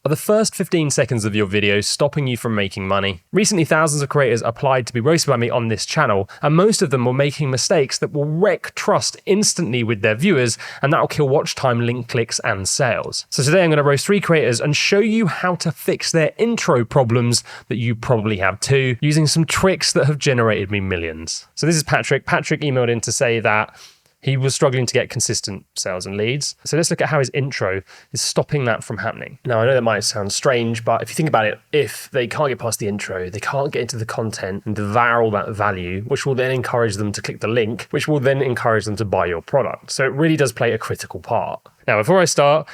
Are the first 15 seconds of your video stopping you from making money? Recently, thousands of creators applied to be roasted by me on this channel, and most of them were making mistakes that will wreck trust instantly with their viewers, and that'll kill watch time, link clicks, and sales. So today I'm going to roast 3 creators and show you how to fix their intro problems that you probably have too, using some tricks that have generated me millions. So this is Patrick. Patrick emailed in to say that he was struggling to get consistent sales and leads. So let's look at how his intro is stopping that from happening. Now, I know that might sound strange, but if you think about it, if they can't get past the intro, they can't get into the content and devour all that value, which will then encourage them to click the link, which will then encourage them to buy your product. So it really does play a critical part. Now, before I start,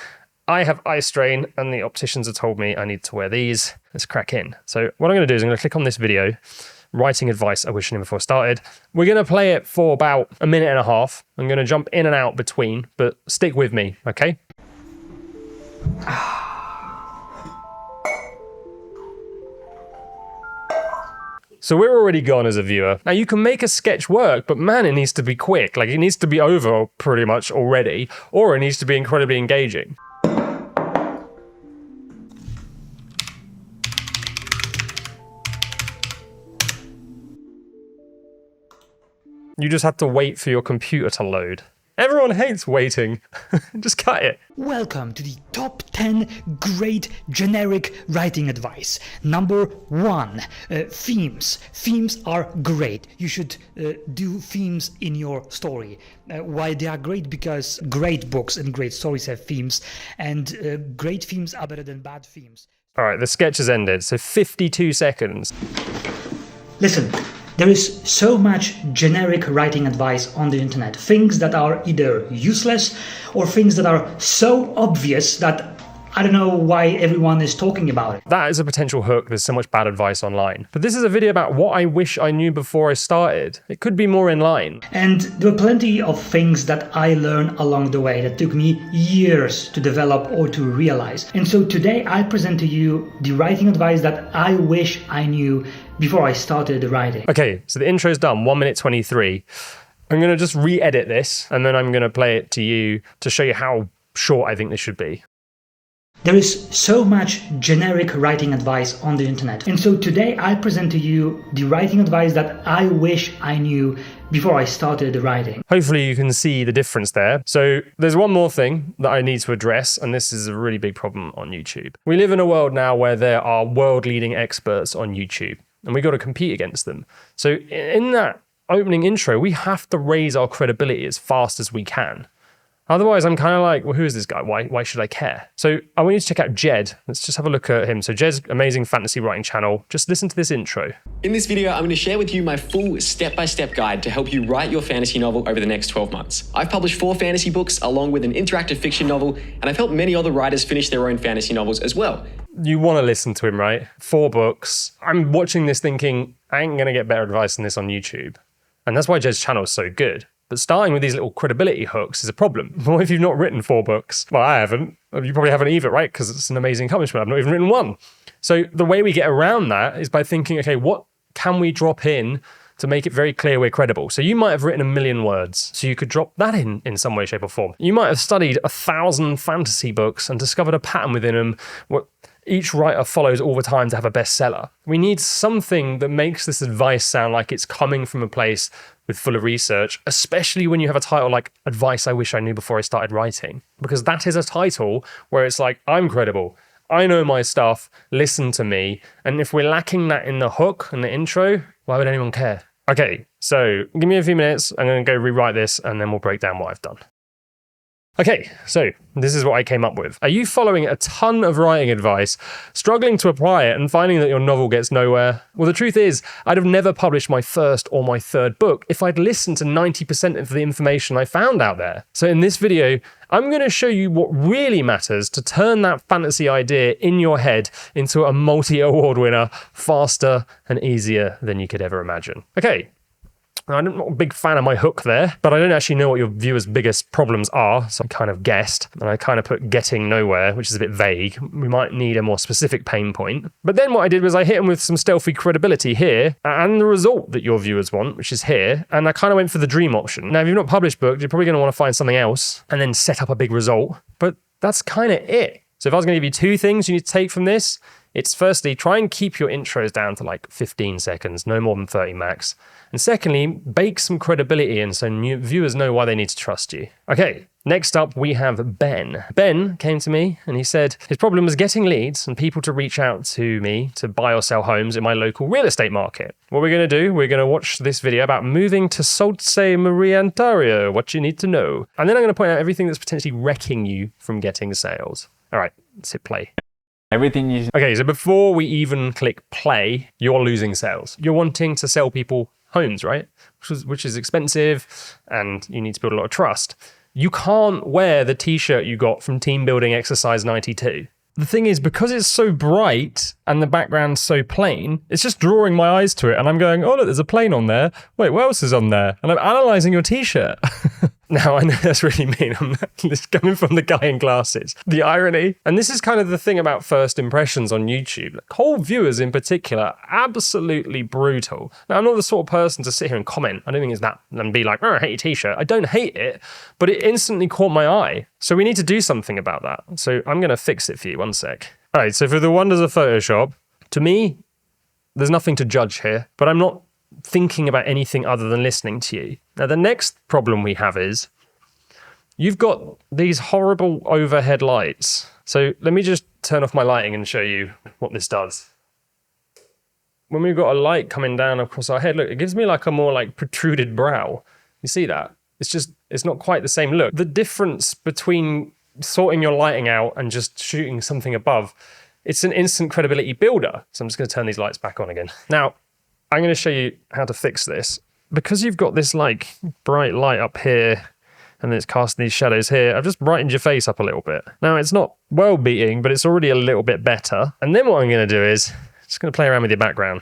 I have eye strain and the opticians have told me I need to wear these. Let's crack in. So what I'm going to do is I'm going to click on this video, writing advice I wish I knew before I started. We're going to play it for about a minute and a half. I'm going to jump in and out between, but stick with me, okay? So we're already gone as a viewer. Now you can make a sketch work, but man, it needs to be quick. Like it needs to be over pretty much already, or it needs to be incredibly engaging. You just have to wait for your computer to load. Everyone hates waiting. Just cut it. Welcome to the top 10 great generic writing advice. Number 1, themes. Themes are great. You should do themes in your story. Why they are great? Because great books and great stories have themes, and great themes are better than bad themes. All right, the sketch has ended, so 52 seconds. Listen. There is so much generic writing advice on the internet, things that are either useless or things that are so obvious that I don't know why everyone is talking about it. That is a potential hook. There's so much bad advice online. But this is a video about what I wish I knew before I started. It could be more in line. And there were plenty of things that I learned along the way that took me years to develop or to realize. And so today I present to you the writing advice that I wish I knew before I started writing. Okay, so the intro's done, 1 minute 23. I'm going to just re-edit this and then I'm going to play it to you to show you how short I think this should be. There is so much generic writing advice on the internet. And so today I present to you the writing advice that I wish I knew before I started writing. Hopefully you can see the difference there. So there's one more thing that I need to address, and this is a really big problem on YouTube. We live in a world now where there are world-leading experts on YouTube, and we've got to compete against them. So in that opening intro, we have to raise our credibility as fast as we can. Otherwise, I'm kind of like, well, who is this guy? Why should I care? So I want you to check out Jed. Let's just have a look at him. So Jed's amazing fantasy writing channel. Just listen to this intro. In this video, I'm going to share with you my full step-by-step guide to help you write your fantasy novel over the next 12 months. I've published 4 fantasy books along with an interactive fiction novel, and I've helped many other writers finish their own fantasy novels as well. You want to listen to him, right? 4 books. I'm watching this thinking, I ain't going to get better advice than this on YouTube. And that's why Jed's channel is so good. But starting with these little credibility hooks is a problem. What if you've not written 4 books? Well, I haven't. You probably haven't either, right? Because it's an amazing accomplishment. I've not even written 1. So the way we get around that is by thinking, okay, what can we drop in to make it very clear we're credible? So you might have written 1 million words, so you could drop that in some way, shape or form. You might have studied 1,000 fantasy books and discovered a pattern within them. What each writer follows all the time to have a bestseller. We need something that makes this advice sound like it's coming from a place with full of research, especially when you have a title like Advice I Wish I Knew Before I Started Writing, because that is a title where it's like, I'm credible, I know my stuff, listen to me. And if we're lacking that in the hook and the intro, why would anyone care? Okay, so give me a few minutes, I'm going to go rewrite this and then we'll break down what I've done. Okay, so this is what I came up with. Are you following a ton of writing advice, struggling to apply it and finding that your novel gets nowhere? Well, the truth is, I'd have never published my 1st or my 3rd book if I'd listened to 90% of the information I found out there. So in this video, I'm going to show you what really matters to turn that fantasy idea in your head into a multi-award winner faster and easier than you could ever imagine. Okay. I'm not a big fan of my hook there, but I don't actually know what your viewers' biggest problems are, so I kind of guessed, and I kind of put getting nowhere, which is a bit vague. We might need a more specific pain point. But then what I did was I hit him with some stealthy credibility here, and the result that your viewers want, which is here, and I kind of went for the dream option. Now, if you've not published books, you're probably going to want to find something else, and then set up a big result, but that's kind of it. So if I was going to give you two things you need to take from this, it's firstly, try and keep your intros down to like 15 seconds, no more than 30 max. And secondly, bake some credibility in so new viewers know why they need to trust you. Okay, next up we have Ben. Ben came to me and he said his problem was getting leads and people to reach out to me to buy or sell homes in my local real estate market. What we're going to do, we're going to watch this video about moving to Sault Ste. Marie, Ontario, what you need to know. And then I'm going to point out everything that's potentially wrecking you from getting sales. All right, let's hit play. Okay, so before we even click play, you're losing sales. You're wanting to sell people homes, right? Which is expensive and you need to build a lot of trust. You can't wear the t-shirt you got from Team Building Exercise 92. The thing is, because it's so bright and the background's so plain, it's just drawing my eyes to it and I'm going, oh look, there's a plane on there. Wait, what else is on there? And I'm analysing your t-shirt. Now, I know that's really mean. This coming from the guy in glasses. The irony. And this is kind of the thing about first impressions on YouTube. Like, cold viewers in particular, absolutely brutal. Now, I'm not the sort of person to sit here and comment. I don't think it's that and be like, oh, I hate your t-shirt. I don't hate it, but it instantly caught my eye. So we need to do something about that. So I'm going to fix it for you. One sec. All right, so for the wonders of Photoshop, to me, there's nothing to judge here, but I'm not thinking about anything other than listening to you. Now, the next problem we have is you've got these horrible overhead lights. So let me just turn off my lighting and show you what this does. When we've got a light coming down across our head, look, it gives me like a more like protruded brow. You see that? It's not quite the same look. The difference between sorting your lighting out and just shooting something above, it's an instant credibility builder. So I'm just going to turn these lights back on again. Now, I'm going to show you how to fix this. Because you've got this like bright light up here and then it's casting these shadows here, I've just brightened your face up a little bit. Now, it's not world beating, but it's already a little bit better. And then what I'm going to do is just going to play around with your background.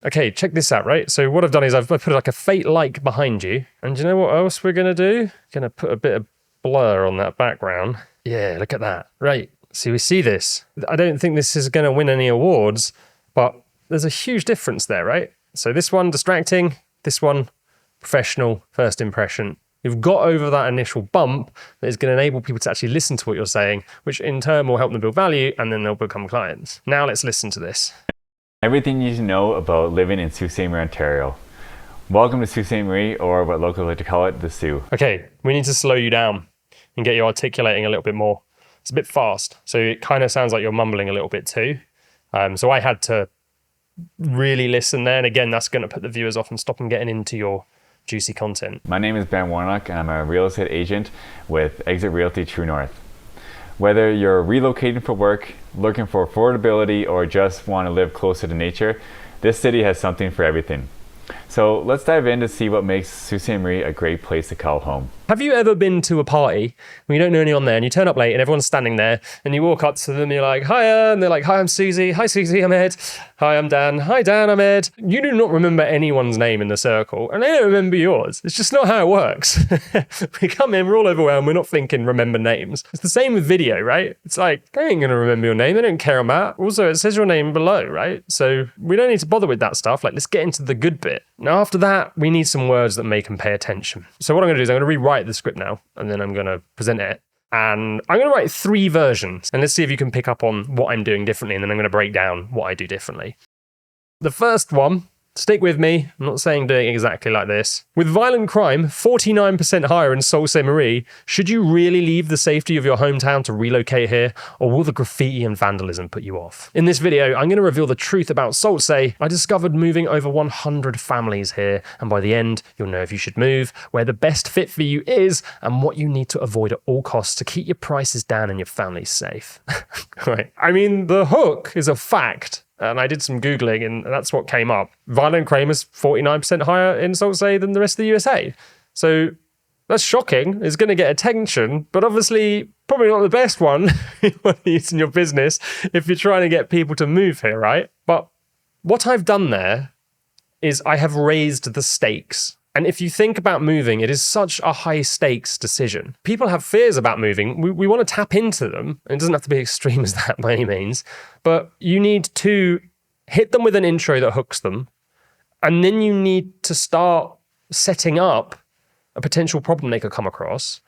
Okay, check this out, right? So what I've done is I've put like a fake light behind you. And do you know what else we're going to do? Going to put a bit of blur on that background. Yeah, look at that. Right. So we see this. I don't think this is going to win any awards, but there's a huge difference there, right? So this one, distracting, this one, professional, first impression. You've got over that initial bump that is going to enable people to actually listen to what you're saying, which in turn will help them build value and then they'll become clients. Now let's listen to this. Everything you need to know about living in Sault Ste. Marie, Ontario. Welcome to Sault Ste. Marie, or what locals like to call it, the Sioux. Okay, we need to slow you down and get you articulating a little bit more. It's a bit fast, so it kind of sounds like you're mumbling a little bit too. So I had to really listen there, and again, that's going to put the viewers off and stop them getting into your juicy content. My name is Ben Warnock, and I'm a real estate agent with Exit Realty True North. Whether you're relocating for work, looking for affordability, or just want to live closer to nature, this city has something for everything. So let's dive in to see what makes Sault Ste. Marie a great place to call home. Have you ever been to a party when you don't know anyone there and you turn up late and everyone's standing there and you walk up to them and you're like, hiya, and they're like, hi, I'm Susie. Hi, Susie, I'm Ed. Hi, I'm Dan. Hi, Dan, I'm Ed. You do not remember anyone's name in the circle and they don't remember yours. It's just not how it works. We come in, we're all overwhelmed. We're not thinking remember names. It's the same with video, right? It's like, they ain't going to remember your name. They don't care about. Also, it says your name below, right? So we don't need to bother with that stuff. Like, let's get into the good bit. Now, after that, we need some words that make them pay attention. So what I'm going to do is I'm going to rewrite the script now, and then I'm going to present it. And I'm going to write 3 versions, and let's see if you can pick up on what I'm doing differently, and then I'm going to break down what I do differently. The first one, stick with me, I'm not saying doing it exactly like this. With violent crime 49% higher in Sault Ste. Marie, should you really leave the safety of your hometown to relocate here, or will the graffiti and vandalism put you off? In this video, I'm going to reveal the truth about Sault Ste. I discovered moving over 100 families here, and by the end, you'll know if you should move, where the best fit for you is, and what you need to avoid at all costs to keep your prices down and your family safe. Right. I mean, the hook is a fact. And I did some Googling and that's what came up. Violent crime is 49% higher in Sault Ste. Than the rest of the USA. So that's shocking. It's going to get attention, but obviously probably not the best one you want to use in your business if you're trying to get people to move here, right? But what I've done there is I have raised the stakes. And if you think about moving, it is such a high stakes decision. People have fears about moving. We want to tap into them. It doesn't have to be extreme as that by any means, but you need to hit them with an intro that hooks them. And then you need to start setting up a potential problem they could come across.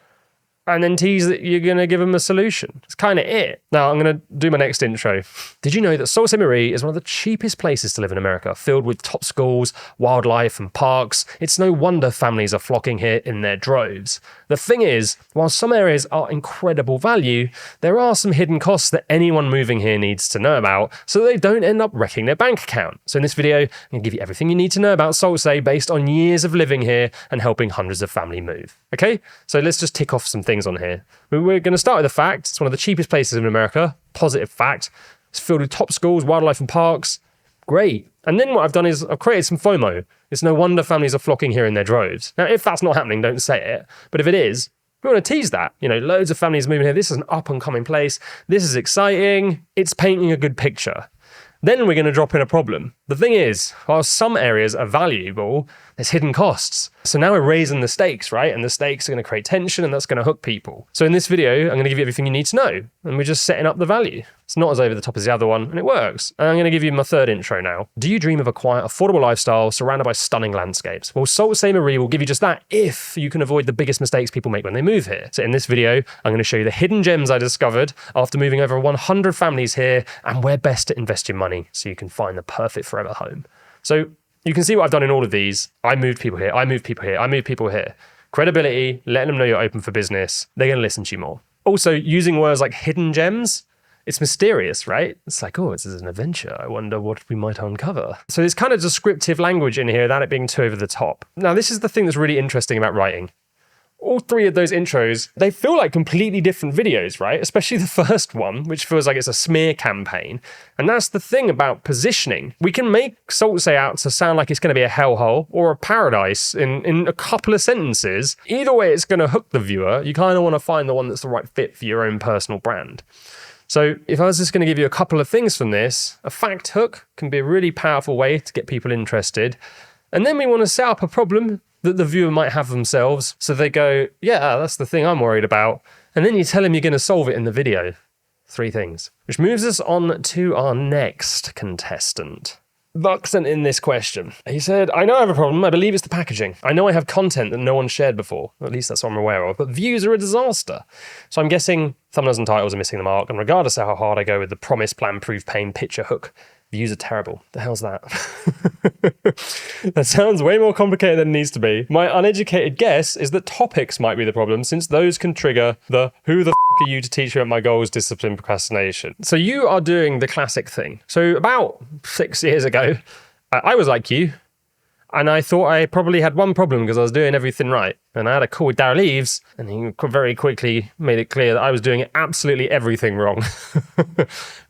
and then tease that you're going to give them a solution. It's kind of it. Now, I'm going to do my next intro. Did you know that Sault Ste. Marie is one of the cheapest places to live in America, filled with top schools, wildlife, and parks? It's no wonder families are flocking here in their droves. The thing is, while some areas are incredible value, there are some hidden costs that anyone moving here needs to know about so they don't end up wrecking their bank account. So in this video, I'm going to give you everything you need to know about Sault Ste. Based on years of living here and helping hundreds of family move. Okay, so let's just tick off some things on here. We're going to start with the fact it's one of the cheapest places in America. Positive fact. It's filled with top schools, wildlife, and parks. Great. And then what I've done is I've created some FOMO. It's no wonder families are flocking here in their droves. Now, if that's not happening, don't say it. But if it is, we want to tease that. You know, loads of families moving here. This is an up and coming place. This is exciting. It's painting a good picture. Then we're going to drop in a problem. The thing is, while some areas are valuable, there's hidden costs. So now we're raising the stakes, right? And the stakes are going to create tension and that's going to hook people. So in this video, I'm going to give you everything you need to know. And we're just setting up the value. It's not as over the top as the other one, and it works. And I'm going to give you my third intro now. Do you dream of a quiet, affordable lifestyle surrounded by stunning landscapes? Well, Sault Ste. Marie will give you just that if you can avoid the biggest mistakes people make when they move here. So in this video, I'm going to show you the hidden gems I discovered after moving over 100 families here and where best to invest your money so you can find the perfect forever home. So you can see what I've done in all of these. I moved people here, I moved people here, I moved people here. Credibility, letting them know you're open for business. They're going to listen to you more. Also, using words like hidden gems, it's mysterious, right? It's like, oh, this is an adventure. I wonder what we might uncover. So there's kind of descriptive language in here without it being too over the top. Now, this is the thing that's really interesting about writing. All three of those intros, they feel like completely different videos, right? Especially the first one, which feels like it's a smear campaign. And that's the thing about positioning. We can make Sault Ste. Out to sound like it's going to be a hellhole or a paradise in a couple of sentences. Either way, it's going to hook the viewer. You kind of want to find the one that's the right fit for your own personal brand. So if I was just going to give you a couple of things from this, a fact hook can be a really powerful way to get people interested. And then we want to set up a problem that the viewer might have themselves. So they go, yeah, that's the thing I'm worried about. And then you tell them you're going to solve it in the video. 3 things. Which moves us on to our next contestant. Buck sent in this question. He said, I know I have a problem. I believe it's the packaging. I know I have content that no one shared before. At least that's what I'm aware of. But views are a disaster. So I'm guessing thumbnails and titles are missing the mark. And regardless of how hard I go with the promise, plan, prove, pain, picture, hook, views are terrible. The hell's that? That sounds way more complicated than it needs to be. My uneducated guess is that topics might be the problem, since those can trigger the who the f are you to teach me about my goals, discipline, procrastination. So you are doing the classic thing. So about 6 years ago, I was like you, and I thought I probably had one problem because I was doing everything right. And I had a call with Darryl Eves, and he very quickly made it clear that I was doing absolutely everything wrong.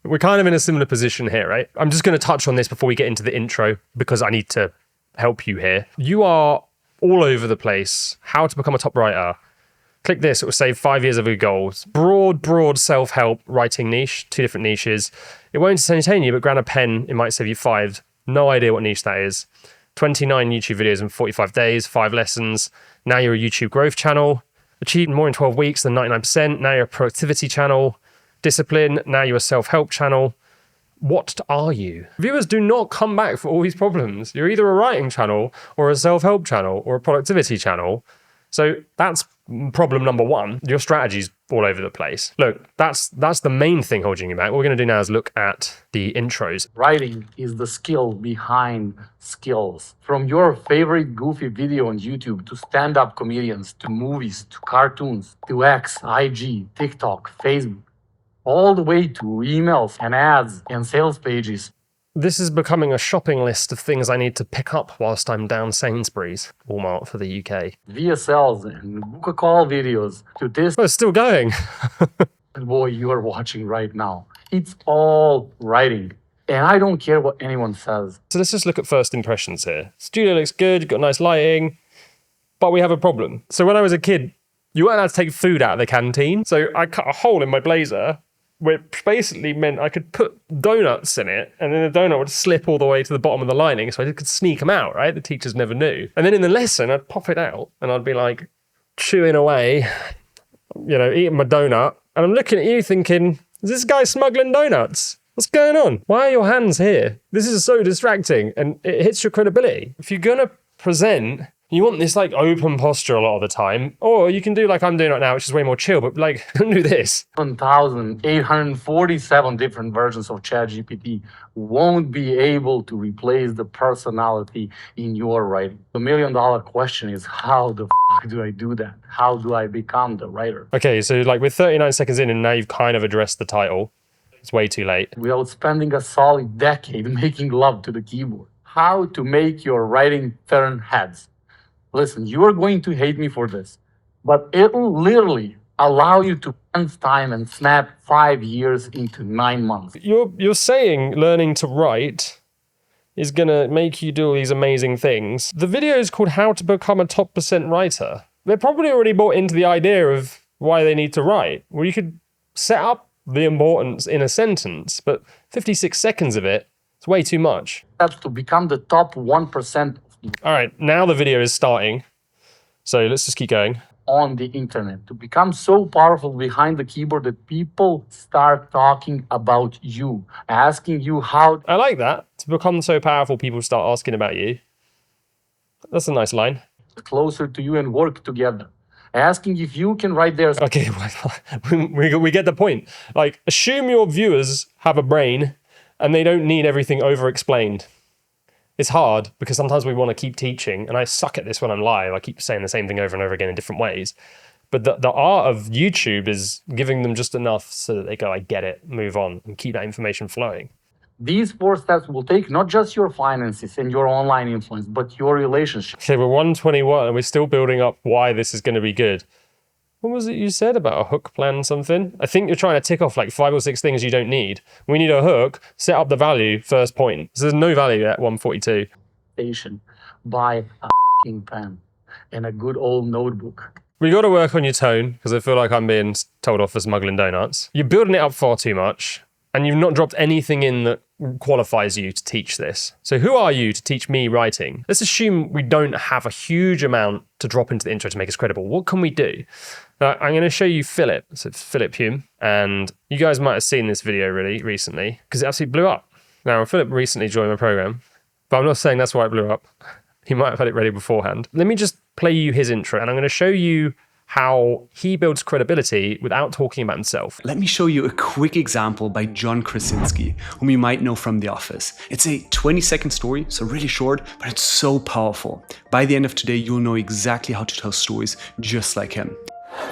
We're kind of in a similar position here, right? I'm just going to touch on this before we get into the intro because I need to help you here. You are all over the place. How to become a top writer. Click this, it will save 5 years of your goals. Broad self-help writing niche, 2 different niches. It won't entertain you, but grab a pen, it might save you 5. No idea what niche that is. 29 YouTube videos in 45 days, 5 lessons. Now you're a YouTube growth channel. Achieved more in 12 weeks than 99%. Now you're a productivity channel. Discipline, now you're a self-help channel. What are you? Viewers do not come back for all these problems. You're either a writing channel or a self-help channel or a productivity channel. So that's problem number 1. Your strategy's all over the place. Look, that's the main thing holding you back. What we're going to do now is look at the intros. Writing is the skill behind skills. From your favorite goofy video on YouTube to stand-up comedians, to movies, to cartoons, to X, IG, TikTok, Facebook, all the way to emails and ads and sales pages. This is becoming a shopping list of things I need to pick up whilst I'm down Sainsbury's, Walmart for the UK. VSLs and book a call videos to this Oh, it's still going. boy you are watching right now. It's all writing. And I don't care what anyone says. So let's just look at first impressions here. Studio looks good, you've got nice lighting, but we have a problem. So when I was a kid, you weren't allowed to take food out of the canteen. So I cut a hole in my blazer, which basically meant I could put donuts in it, and then the donut would slip all the way to the bottom of the lining, so I could sneak them out, right? The teachers never knew. And then in the lesson, I'd pop it out, and I'd be like chewing away, you know, eating my donut, and I'm looking at you thinking, is this guy smuggling donuts? What's going on? Why are your hands here? This is so distracting, and it hits your credibility. If you're going to present You want this like open posture a lot of the time, or you can do like I'm doing right now, which is way more chill, but like don't do this. 1,847 different versions of ChatGPT won't be able to replace the personality in your writing. The $1,000,000 question is, how the fuck do I do that? How do I become the writer? Okay, so like we're 39 seconds in and now you've kind of addressed the title. It's way too late. Without spending a solid decade making love to the keyboard. How to make your writing turn heads. Listen, you are going to hate me for this, but it'll literally allow you to spend time and snap 5 years into 9 months. You're saying learning to write is gonna make you do all these amazing things. The video is called How to Become a Top % Writer. They're probably already bought into the idea of why they need to write. Well, you could set up the importance in a sentence, but 56 seconds of it, it's way too much. That's to become the top 1% All right, now the video is starting. So let's just keep going. on the internet, to become so powerful behind the keyboard that people start talking about you, asking you how I like that. To become so powerful, people start asking about you. That's a nice line. closer to you and work together, asking if you can write their Okay, we get the point. Like, assume your viewers have a brain and they don't need everything over-explained. It's hard because sometimes we want to keep teaching, and I suck at this when I'm live. I keep saying the same thing over and over again in different ways. But the art of YouTube is giving them just enough so that they go, I get it, move on, and keep that information flowing. These 4 steps will take not just your finances and your online influence, but your relationship. Okay, we're 121 and we're still building up why this is going to be good. What was it you said about a hook plan something? I think you're trying to tick off like 5 or 6 things you don't need. We need a hook, set up the value, first point. So there's no value at 142. Buy a pen and a good old notebook. We got to work on your tone because I feel like I'm being told off for smuggling donuts. You're building it up far too much and you've not dropped anything in that qualifies you to teach this. So who are you to teach me writing? Let's assume we don't have a huge amount to drop into the intro to make us credible. What can we do? I'm going to show you Philip. So Philip Hume, and you guys might have seen this video really recently because it absolutely blew up. Now, Philip recently joined my program, but I'm not saying that's why it blew up. He might have had it ready beforehand. Let me just play you his intro, and I'm going to show you how he builds credibility without talking about himself. Let me show you a quick example by John Krasinski, whom you might know from The Office. It's a 20-second story, so really short, but it's so powerful. By the end of today, you'll know exactly how to tell stories just like him.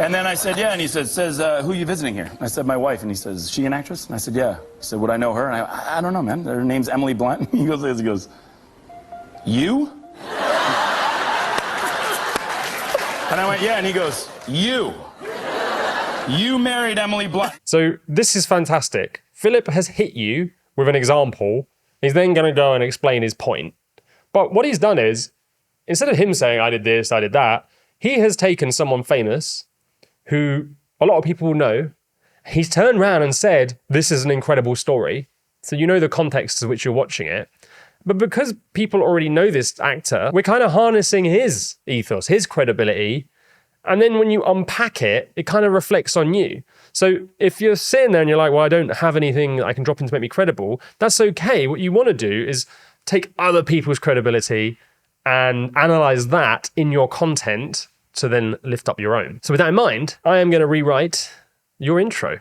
And then I said, yeah, and he says, who are you visiting here? I said, my wife, and he says, is she an actress? And I said, yeah. He said, would I know her? And I don't know, man. Her name's Emily Blunt. He goes, you? And I went, yeah, and he goes, you married Emily Blunt. So this is fantastic. Philip has hit you with an example. He's then going to go and explain his point. But what he's done is, instead of him saying, I did this, I did that, he has taken someone famous who a lot of people will know. He's turned around and said, this is an incredible story. So you know the context to which you're watching it. But because people already know this actor, we're kind of harnessing his ethos, his credibility. And then when you unpack it, it kind of reflects on you. So if you're sitting there and you're like, well, I don't have anything I can drop in to make me credible, that's okay. What you want to do is take other people's credibility and analyze that in your content to then lift up your own. So with that in mind, I am going to rewrite your intro.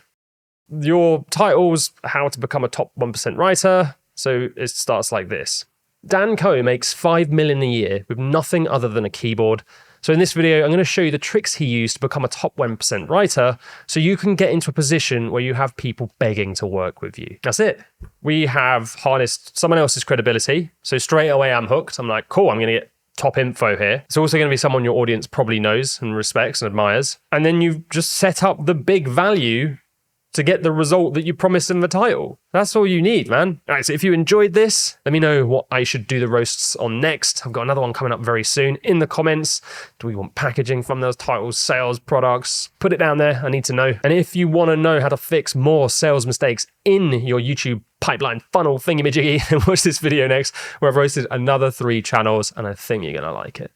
Your title's How to Become a Top 1% Writer. So it starts like this. Dan Coe makes $5 million a year with nothing other than a keyboard. So in this video, I'm going to show you the tricks he used to become a top 1% writer so you can get into a position where you have people begging to work with you. That's it. We have harnessed someone else's credibility. So straight away I'm hooked. I'm like, cool, I'm going to get top info here. It's also going to be someone your audience probably knows and respects and admires. And then you've just set up the big value to get the result that you promised in the title. That's all you need, man. All right, so if you enjoyed this, let me know what I should do the roasts on next. I've got another one coming up very soon in the comments. Do we want packaging from those titles, sales, products? Put it down there, I need to know. And if you wanna know how to fix more sales mistakes in your YouTube pipeline funnel thingy-majiggy, then watch this video next, where I've roasted another 3 channels, and I think you're gonna like it.